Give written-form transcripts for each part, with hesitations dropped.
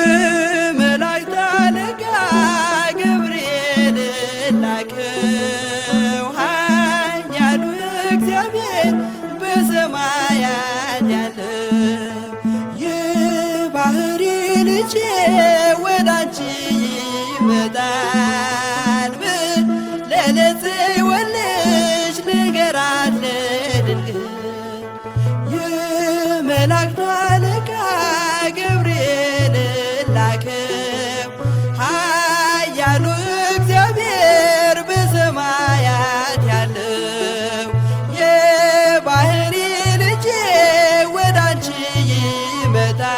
የመላእክት አለቃ ገብርኤል ላከው ኃያሉ እግዚአብሔር በሰማያት ያለው የባሕሪ ልጄ ወዳንቺ ይመጣል ብለህ ለጽዮን ልጅ ንገራት ለድንግል የመላእክት አለቃ ገብርኤል ላከው ኃያሉ እግዚአብሔር በሰማያት ያለው የባሕሪ ልጄ ወዳንቺ ይመጣል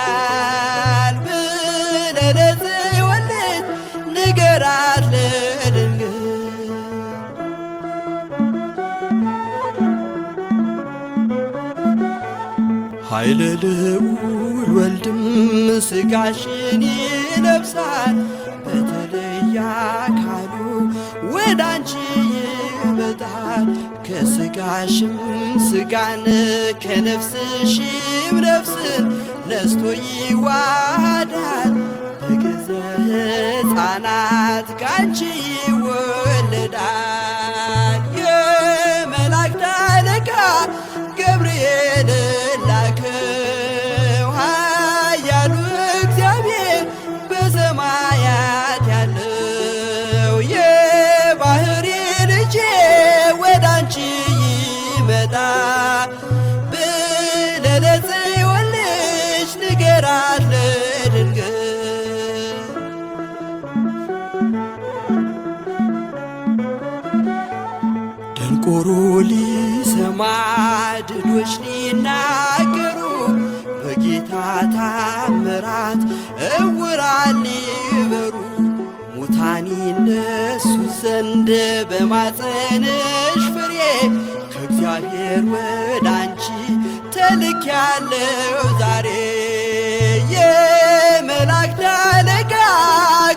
ብለህ ለጽዮን ልጅ ንገራት ለድንግል ኃይለ ልዑል ወልድም ሥጋሽን ይለብሳል በተለየ አካሉ ወዳንቺ ይመጣል ከሥጋሽም ሥጋን ከነፍስሽም ነፍስን ነስቶ ይዋሃዳል በገዛ ሕፃናት ካንቺ ይወለዳል የመላእክት አለቃ ገብርኤል ላከው ኃያሉ እግዚአብሔር በሰማያት ያለው የባሕሪ ልጄ ወዳንቺ ይመጣል ብለህ ለጽዮን ልጅ ንገራት ለድንግል ደንቆሮ ሊሰማ ድዶች ሊናገሩ በጌታ ታምራት ዕውራን ሊበሩ ሙታን ይነሱ ዘንድ በማፀንሽ ፍሬ ከእግዚአብሔር ወዳንቺ ተልኬያለሁ ዛሬ የመላእክት አለቃ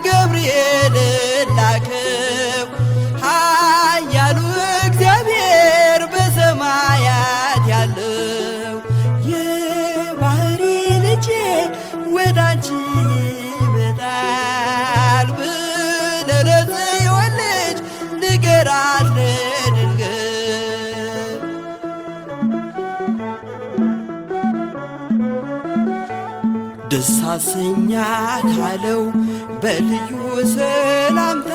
ገብርኤል ላከው ኃያሉ እግዚአብሔር በሰማያት ያለው የባሕሪ ልጄ ወዳንቺ ይመጣል ብለህ ለጽዮን ልጅ ንገራት ለድንግል ደስ አሰኛታለሁ በልዩ ሰላምታ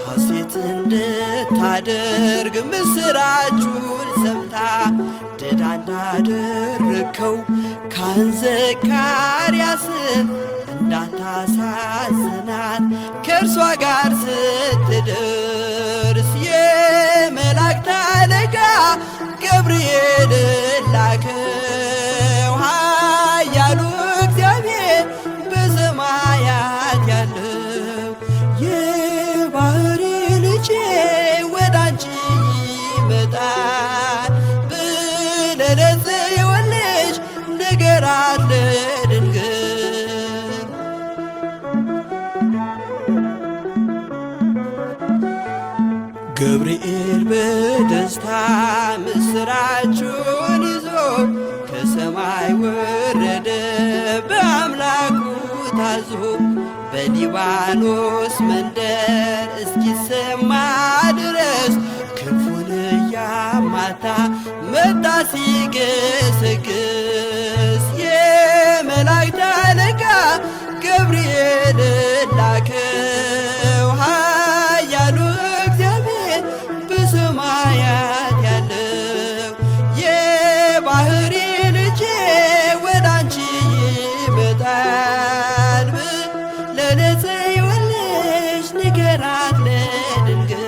ሐሴት እንድታደርግ ምስራቹን ሰምታ ድዳ እንዳደረግከው ካህን ዘካርያስን እንዳታሳዝናት ከእርሷ ጋር ስትደርስ የመላእክት አለቃ ገብርኤል ላከው ኃያሉ እግዚአብሔር በሰማያት ያለው የባሕሪ ልጄ ወዳንቺ ይመጣል ብለህ ለጽዮን ልጅ ንገራት ለድንግል ገብርኤል በደስታ ምስራቹን ይዞ ከሰማይ ወረደ በአምላኩ ታዞ በሊባኖስ መንደር እስኪሰማ ድረስ ክንፉን እያማታ መጣ ሲገሰግስ የመላእክት አለቃ ገብርኤል ላከው ኃያሉ እግዚአብሔር በሰማያት ያለው የባሕሪ ልጄ ወዳንቺ ይመጣል ብለህ ለጽዮን ልጅ ንገራት ለድንግል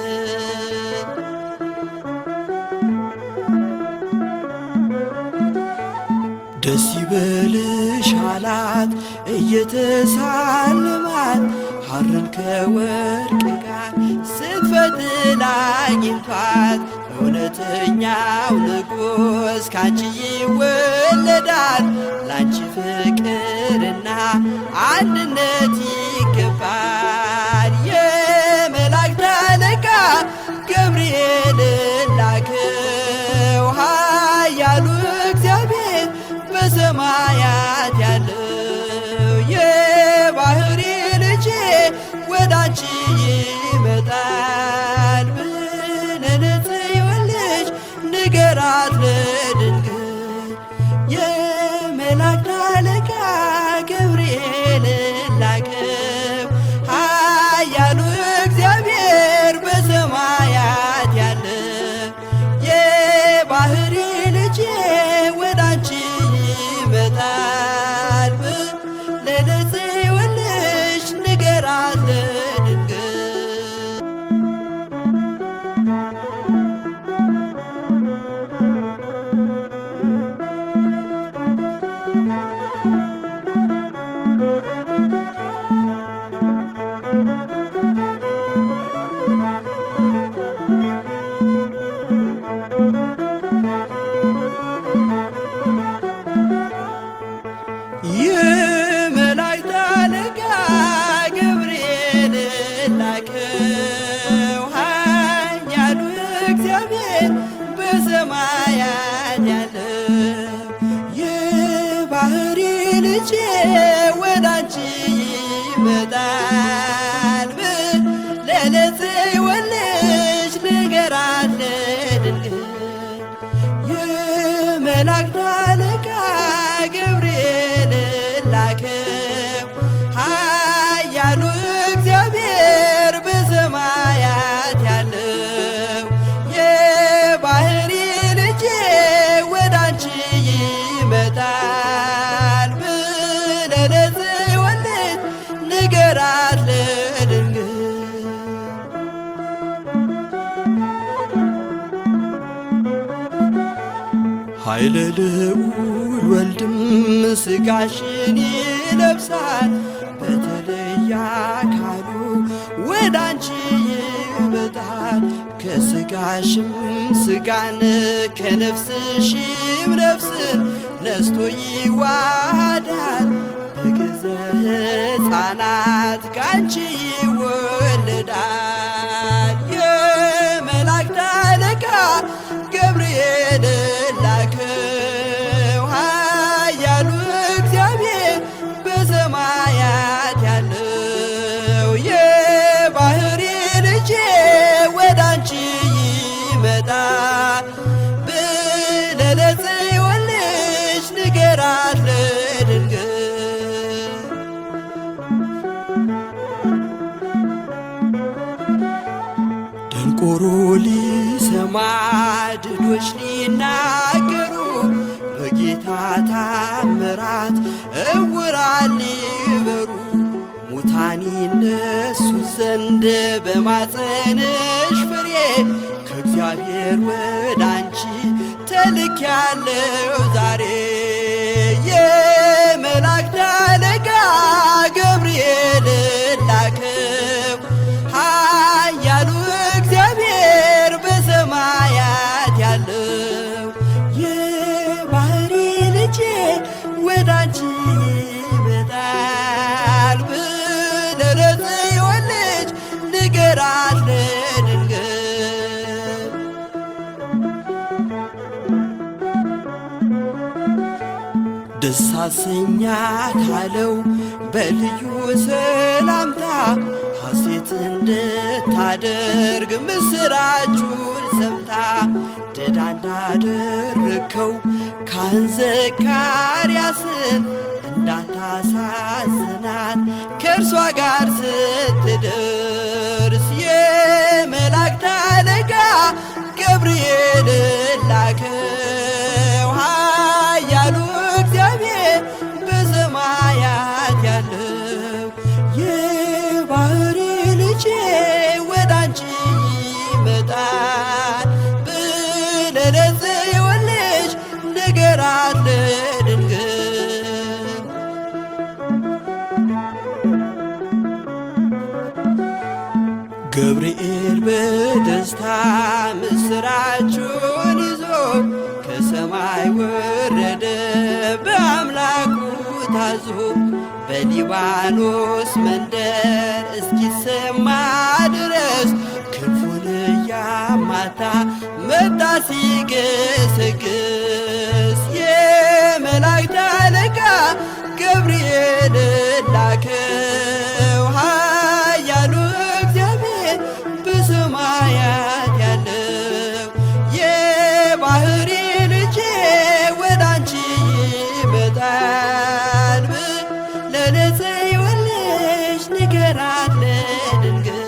ደስ ይበልሽ አላት እየተሳለማት ሐርን ከወርቅ ጋር ስትፈትል አግኝቷት እውነተኛው ንጉሥ ካንቺ ይወለዳል ላንቺ ፍቅርና አንድነት ይገባል ወዳንቺ ይመጣል ብለህ ለጽዮን ልጅ ንገራት ለድንግል። የመላእክት አለቃ ገብርኤልን ላከው ኃያሉ እግዚአብሔር በሰማያት ያለ የባህሪ ልጄ ወዳንቺ ይመጣል ብለህ ለጽዮን ልጅ ንገራት ለድንግል። የመላእክት አለቃ ገብርኤልን ላከው ኃያሉ እግዚአብሔር በሰማያት ያለው የባህሪ ልጄ ወዳንቺ ይመጣል ብለህ ለጽዮን ልጅ ንገራት ለድንግል። የመላእክት አለቃ ገብርኤልን ላከው ኃያሉ እግዚአብሔር በሰማያት ያለው የባህሪ ልጄ ወዳንቺ ይመጣል ብለህ ለጽዮን ልጅ ንገራት ለድንግል። ኃይለ ልዑል ወልድም ሥጋሽን ይለብሳል በተለየ አካሉ ወዳንቺ ይመጣል። ከሥጋሽም ሥጋን ከነፍስሽም ነፍስን ነስቶ ይዋሃዳል። በግዘ ሕፃናት ካንቺ ይወለዳል። የመላእክት አለቃ ገብርኤልን ላከው ኃያሉ እግዚአብሔር በሰማያት ያለው የባህሪ ልጄ ወዳንቺ ይመጣል ብለህ ለጽዮን ልጅ ንገራት ለድንግል። ደንቆሮ ሊሰማ ድዶች ሊናገሩ በጌታ ታምራት ዕውራን ሊበሩ ሙታን ይነሱ ዘንድ በማፀንሽ ፍሬ ከእግዚአብሔር ወዳንቺ ተልኬያለሁ ዛሬ። የመላእክት አለቃ ገብርኤልን ላከው ኃያሉ እግዚአብሔር በሰማያት ያለው የባህሪ ልጄ ወዳንቺ ይመጣል ብለህ ለጽዮን ልጅ ንገራት ለድንግል። ደስ አሰኛት አለው በልዩ ሰላምታ ሐሴት እንድታደርግ ምስራቹን ሰምታ ድዳ እንዳደረግከው ካህን ዘካርያስን እንዳታሳዝናት ከእርሷ ጋር ስትደርስ የመላእክት አለቃ ገብርኤልን ላከው ኃያሉ እግዚአብሔር በሰማያት ያለው የባህሪ ልጄ ወዳንቺ ይመጣል ብለህ ለጽዮን ልጅ ንገራት ለድንግል። ገብርኤል በደስታ ምስራቹን ይዞ ከሰማይ ወረደ በአምላኩ ታዞ በሊባኖስ መንደር እስኪሰማ ድረስ ክንፉን እያማታ መጣ ሲገሰግስ የመላእክት አለቃ ገብርኤልን ላከው ኃያሉ ለድንግል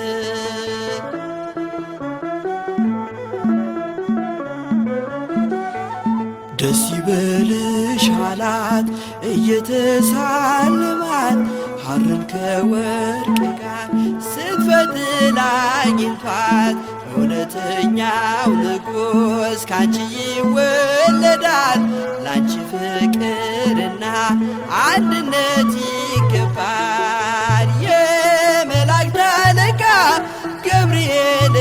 ደስ ይበልሽ አላት እየተሳለማት ሐርን ከወርቅ ጋር ስትፈትል አግኝቷት እውነተኛው ንጉሥ ካንቺ ይወለዳል ላንቺ ፍቅርና አንድነት ይገባል። የመላእክት አለቃ ገብርኤልን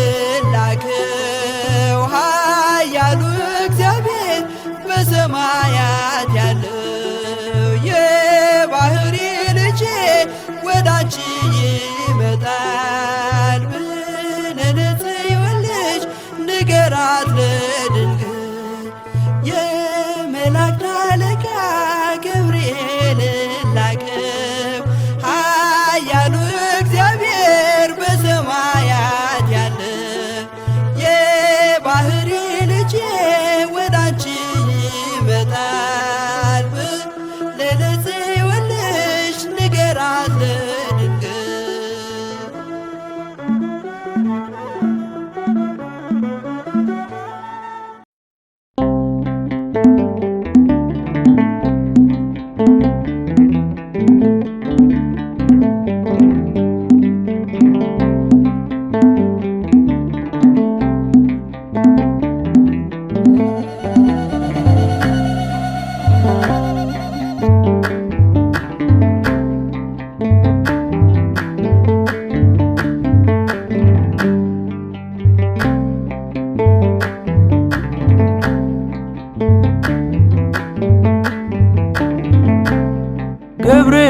ላከው ኃያሉ እግዚአብሔር በሰማያት ያለው የባህሪ ልጄ ወዳንቺ ይመጣል ብለን ጽዮልሽ ንገራት ለድንግል የመላእክት አለቃ ገብርኤልን ላከው ኃያሉ እግዚአብሔር በሰማያት ያለ የባህሪ ልጄ ወዳንቺ ይመጣል ብለን ጽዮልሽ ንገራት ለድንግል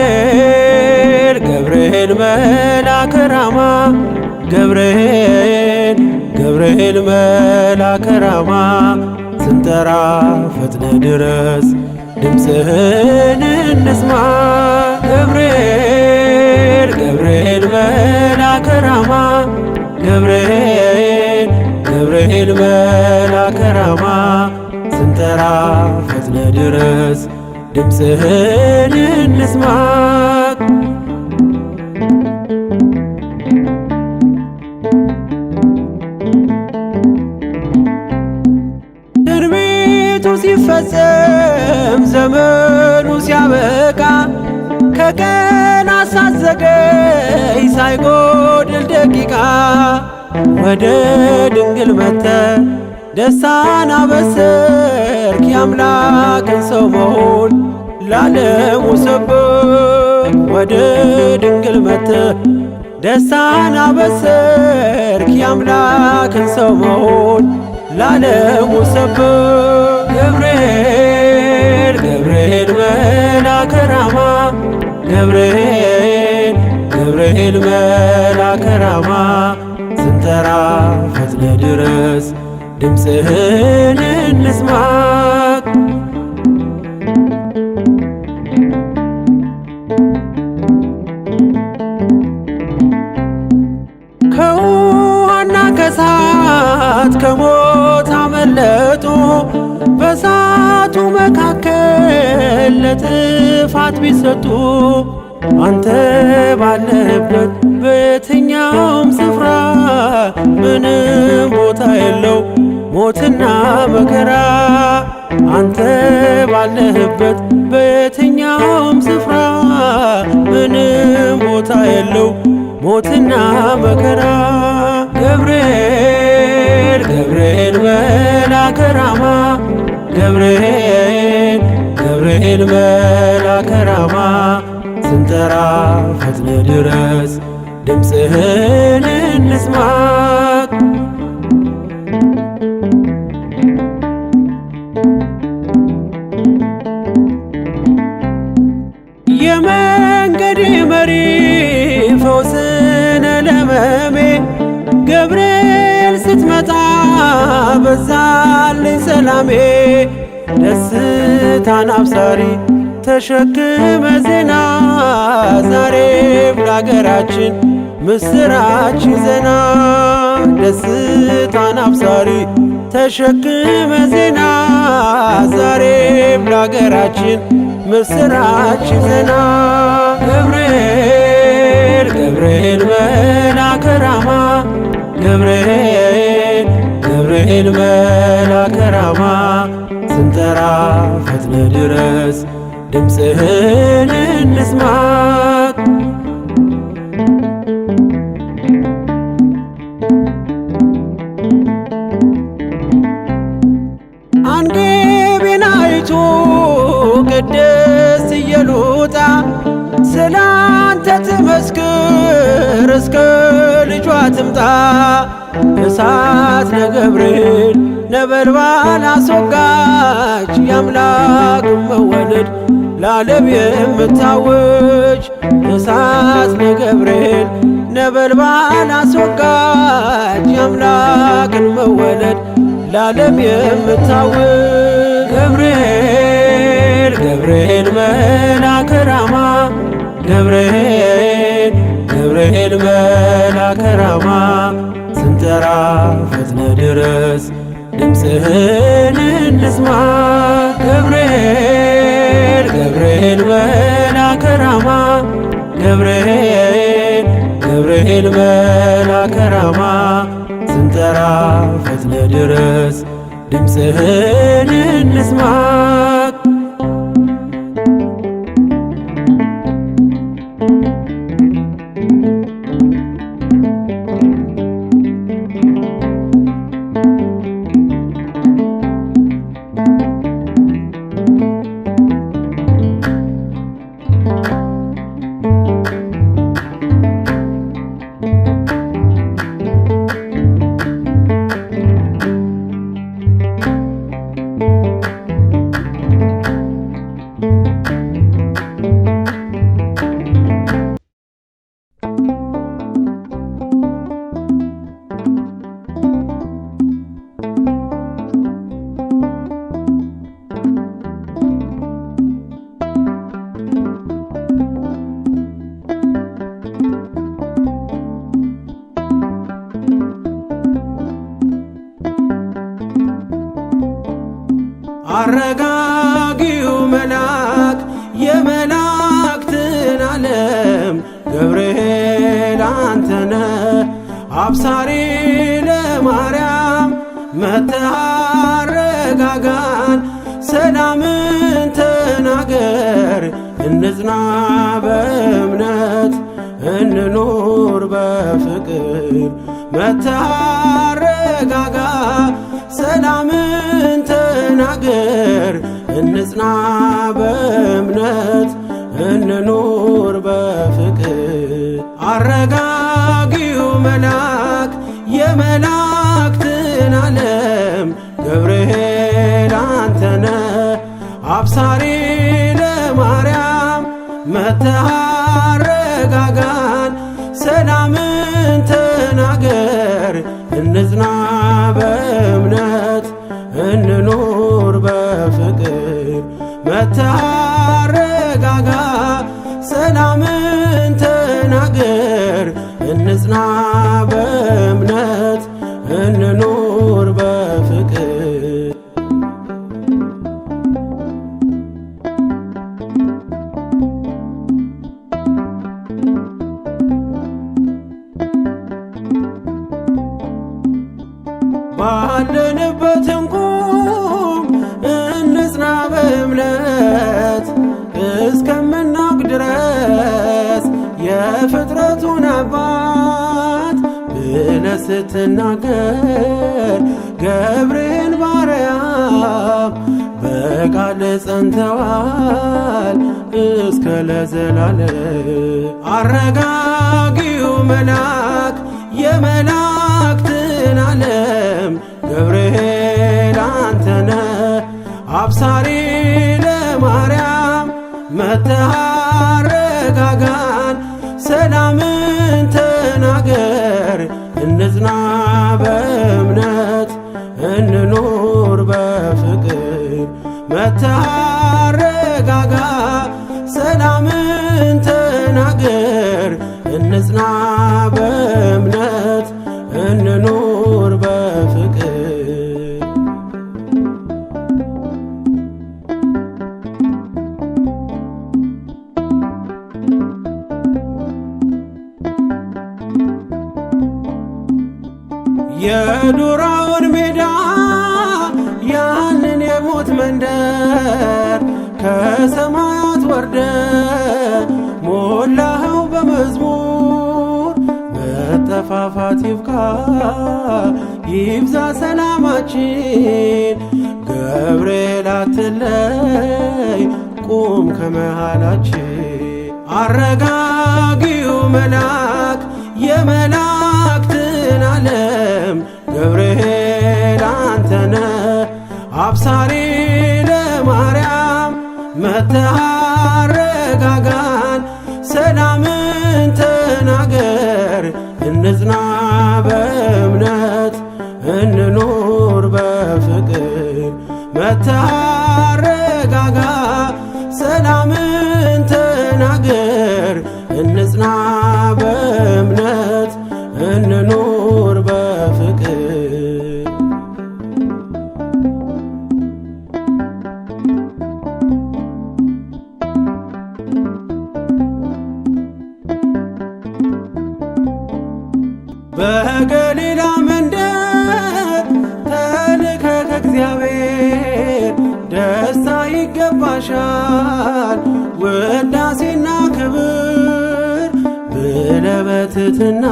ገብርኤል ገብርኤል መልአከ ራማ ገብርኤል ገብርኤል መልአከ ራማ ስንጠራ ፈጥነ ድረስ ድምፅህን እንስማ ገብርኤል ገብርኤል መልአከ ራማ ገብርኤል ገብርኤል መልአከ ራማ ስንጠራ ፈጥነ ድረስ ድምፅህን እንስማ ትንቢቱ ሲፈጸም ዘመኑ ሲያበቃ ከቀናት ሳትዘገይ ሳይጎድል ደቂቃ ወደ ድንግል መጥተህ ደስታን አበሰርክ የአምላክን ሰው መሆን ለዓለሙ ሰበክ ወደ ድንግል መጥተህ ደስታን አበሰርክ የአምላክን ሰው መሆን ለዓለሙ ሰበክ ገብርኤል ገብርኤል መልአከ ራማ ገብርኤል ገብርኤል መልአከ ራማ ስንጠራ ፈጥነ ድረስ ድምፅህን እንስማ ከውሃና ከእሳት ከሞት አመለጡ በእሳቱ መካከል ለጥፋት ቢሰጡ አንተ ባለህበት በየትኛውም ስፍራ ምንም ቦታ የለው ሞትና መከራ አንተ ባለህበት በየትኛውም ስፍራ ምንም ቦታ የለው ሞትና መከራ ገብርኤል ገብርኤል መልአከ ራማ ገብርኤል ገብርኤል መልአከ ራማ ስንጠራ ፈጥነ ድረስ ድምፅህን እንስማ የመንገዴ መሪ ፈውስነ ለመሜ ገብርኤል ስትመጣ በዛልኝ ሰላሜ ደስታን አብሳሪ ተሸክመ ዜና ዛሬም ለአገራችን ምስራች ዜና ደስታን አብሳሪ ተሸክመ ዜና ዛሬም ለአገራችን ምስራች ዜና ገብርኤል ገብርኤል መልአከ ራማ ገብርኤል ገብርኤል መልአከ ራማ ስንጠራ ፈጥነ ድረስ ድምፅህን እንስማ። አንጌቤናይቱ ቅድስት ኢየሉጣ ስላንተ ትመስክር እስከ ልጇ ትምጣ። እሳት ነገብርኤል ነበልባል አስወጋች የአምላክ መወለድ ለዓለም የምታውጅ። እሳት ነገብርኤል ነበልባል አስወጋች የአምላክን መወለድ ለዓለም የምታውጅ። ገብርኤል ገብርኤል መልአከ ራማ ገብርኤል ገብርኤል መልአከ ራማ ስንጠራ ፈጥነ ድረስ ድምፅህን እንስማ። ገብርኤል ገብርኤል መልአከ ራማ ገብርኤል ገብርኤል መልአከ ራማ ስንጠራ ፈጥነ ድረስ ድምፅህን እንስማ። አረጋጊው መልአክ የመላእክትን ዓለም ገብርኤል አንተነ አብሳሪ ለማርያም መጥተህ አረጋጋን። ሰላምን ተናገር እንጽና በእምነት እንኑር በፍቅር። መጥተህ አረጋጋ ሰላምን ተናገር እንጽና በእምነት እንኑር በፍቅር። አረጋጊው መልአክ የመላእክትን ዓለም ገብርኤል አንተነ አብሳሪ ለማርያም መጥተህ አረጋጋን። ሰላምን ተናገር እንጽና በእምነት እንኑር በፍቅር። መጥተህ አረጋጋ ሰላምን ተናገር እንጽና በእምነት እንኑር በፍቅር። ባለንበት እንቁም እንጽና በእምነት እስከምናውቅ ድረስ የፍጥረቱን አባት ብለህ ስትናገር ገብርኤል ባርያም በቃል ጸንተዋል እስከ ለዘላለም። አረጋጊው መልአክ የመላእክትን ዓለም ገብርኤል አንተነ አብሳሪ ለማርያም መጥተህ አረጋጋን። ሰላምን ተናገር እንጽና በእምነት እንኑር በፍቅር። መጥተህ አረጋጋ ሰላምን ተናገር እንጽና በእምነት እንኑር በፍቅር። የዱራውን ሜዳ ያንን የሞት መንደር ከሰማያት ወርደ ሞላኸው በመዝሙር። መጠፋፋት ይብቃ ይብዛ ሰላማችን፣ ገብርኤል አትለይ ቁም ከመሃላችን። አረጋጊው መልአክ የመላእክትን ዓለም ገብርኤል አንተነ አብሳሪ ለማርያም መጥተህ አረጋጋን፣ ሰላምን ተናገር እንጽና በእምነት እንኑር በፍቅር። መጥተህ አረጋጋ ሰላምን ተናገር እንጽና በእምነት እንኑር በፍቅር። በገሊላ መንደር ተልከ ከእግዚአብሔር ደስታ ይገባሻል ውዳሴና ክብር ብለህ በትሕትና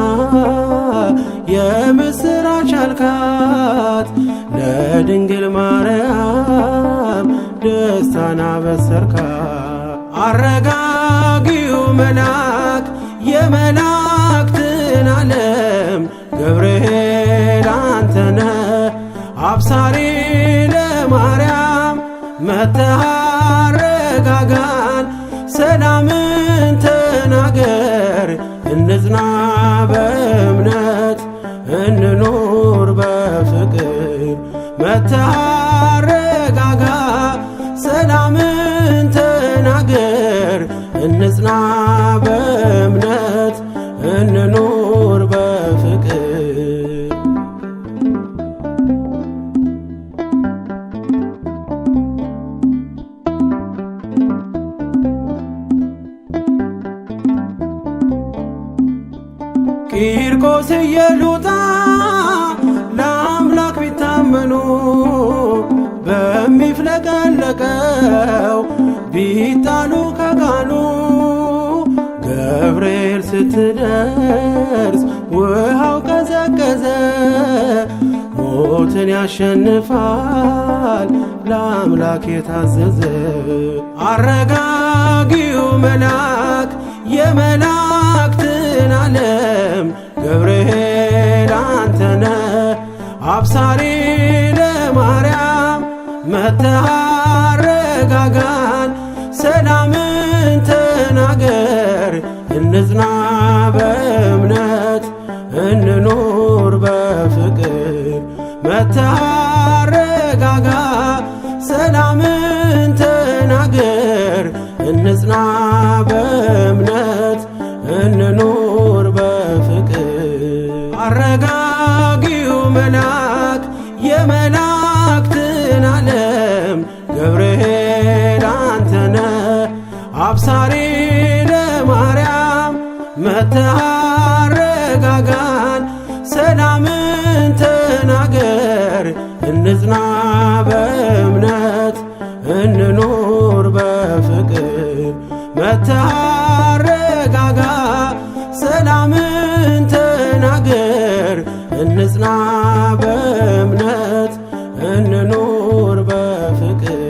የምስራች አልካት። ለድንግል ማርያም ደስታን አበሰርካት። አረጋጊው መልአክ የመላእክትን ዓለም ገብርኤል አንተነ አብሳሪ ለማርያም መጥተህ አረጋጋን፣ ሰላምን ተናገር እንጽና በእምነት እንኑር በፍቅር። መጥተህ አረጋጋ ሰላምን ተናገር እንጽና በእምነት እንኑር በፍቅር። ቂርቆስ ኢየሉጣ ለአምላክ ቢታመኑ በሚፍለቀለቀው ቢጣሉ ከጋኑ ገብርኤል ስትደርስ ውሃው ቀዘቀዘ። ሞትን ያሸንፋል ለአምላክ የታዘዘ። አረጋጊው መልአክ የመላእክትን ዓለም ገብርኤል አንተነ አብሳሪ ለማርያም መጥተህ አረጋጋን፣ ሰላምን ተናገር እንጽና በእምነት እንኑር በፍቅር። መጥተህ አረጋጋ ሰላምን ተናገር እንጽና በእምነት እንኑር በፍቅር። አረጋጊው መልአክ የመላእክትን ዓለም ገብርኤል አንተነ አብሳሪ ለማርያም መጥተህ አረጋጋን፣ ሰላምን ተናገር እንጽና በእምነት እንኑር በፍቅር። መጥተህ አረጋጋ ሰላምን ተናገር እንጽና በእምነት እንኑር በፍቅር።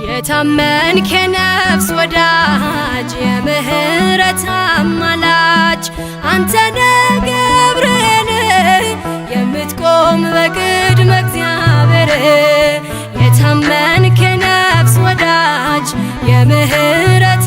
የታመንክ የነፍስ ወዳጅ የምህረት አማላጅ አንተነ ገብርኤል የምትቆም በቅድመ እግዚአብሔር። የታመንክ የነፍስ ወዳጅ የምህረት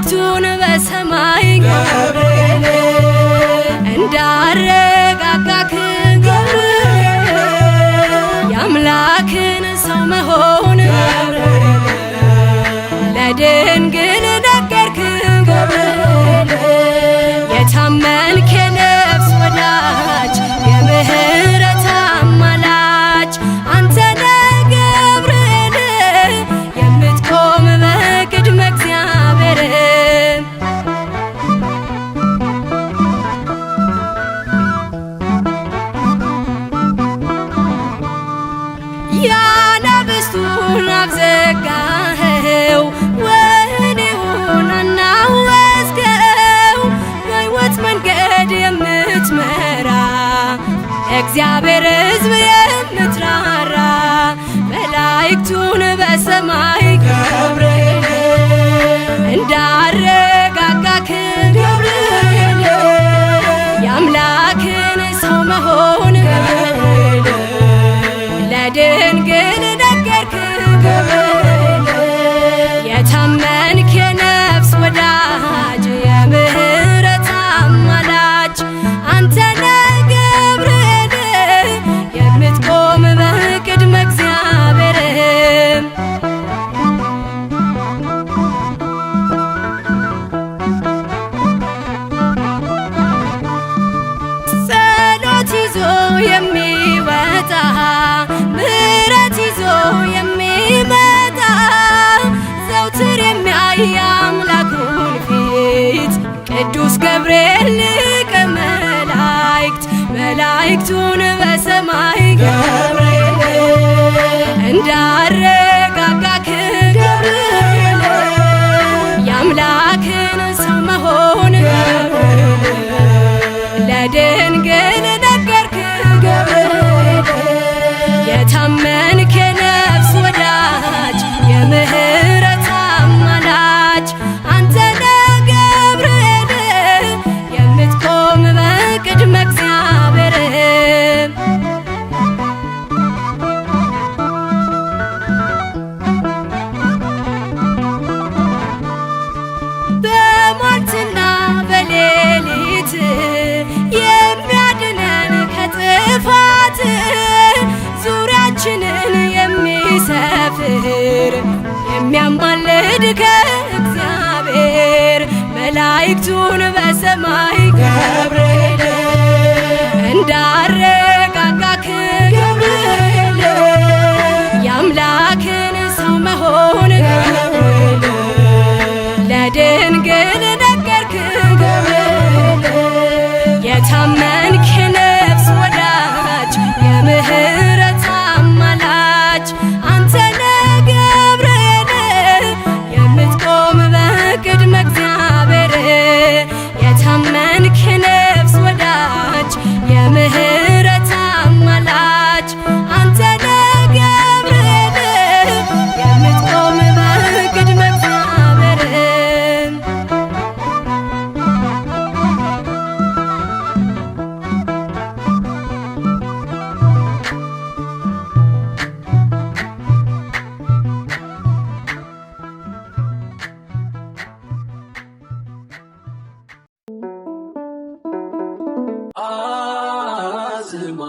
መላእክቱን በሰማይ ገብርኤል እንዳረጋጋክ ገብርኤል የአምላክን ሰው መሆን ገብርኤል ለድንግል ነገርክ ገብርኤል የታመንክ የነፍስ ወዳጅ የምህረት አማላጅ አንተ ነህ ገብርኤል የምትቆም በቅድመ እግዚአብሔር ያነብስቱን አፍ ዘጋኸው ወህኒውን አናወጽከው በሕይወት መንገድ የምትመራ እግዚአብሔር ሕዝብ የምትራራ መላእክቱን በሰማይ ገብርኤል እንዳረጋጋክ ገብርኤል የአምላክን ሰው መሆን ገብርኤል ለድንግል ነገርክ ገብርኤል የታመንክ የነፍስ ወዳጅ የምህረት አማላጅ አንተ ነህ ገብርኤል የምትቆም በቅድመ እግዚአብሔር ጸሎት ይዞ የሚወጣ ምሕረት ይዞ የሚመጣ ዘውትር የሚያይ አምላኩን ፊት ቅዱስ ገብርኤል ሊቀ መላእክት መላእክቱን በሰማይ ገብርኤል እንዳረጋጋክ ገብርኤል የአምላክን ሰው መሆን ገብርኤል ለድንግል ነገርክ ገብርኤል የታመንክ የነፍስ ወዳጅ የምህረት አማላጅ አንተ ነህ ገብርኤል የምትቆም በቅድመ እግዚአብሔር በሟርትና በሌሊት የሚያድነን ከጥፋት ዙሪያችንን የሚሰፍር የሚያማልድ ከእግዚአብሔር መላእክቱን በሰማይ ገብርኤል እንዳረጋጋክ ገብርኤል የአምላክን ሰው መሆን ገብርኤል ለድንግል ነገርክ ገብርኤል የታመንክ የነፍስ ወዳጅ የምህረት አማላጅ አንተ ነህ ገብርኤል የምትቆም በቅድመ እግዚአብሔር የታመንክ የነፍስ ወዳጅ የምህረት አማላጅ አንተ ነህ ገብርኤል የምትቆም በቅድመ እግዚአብሔር አዝማ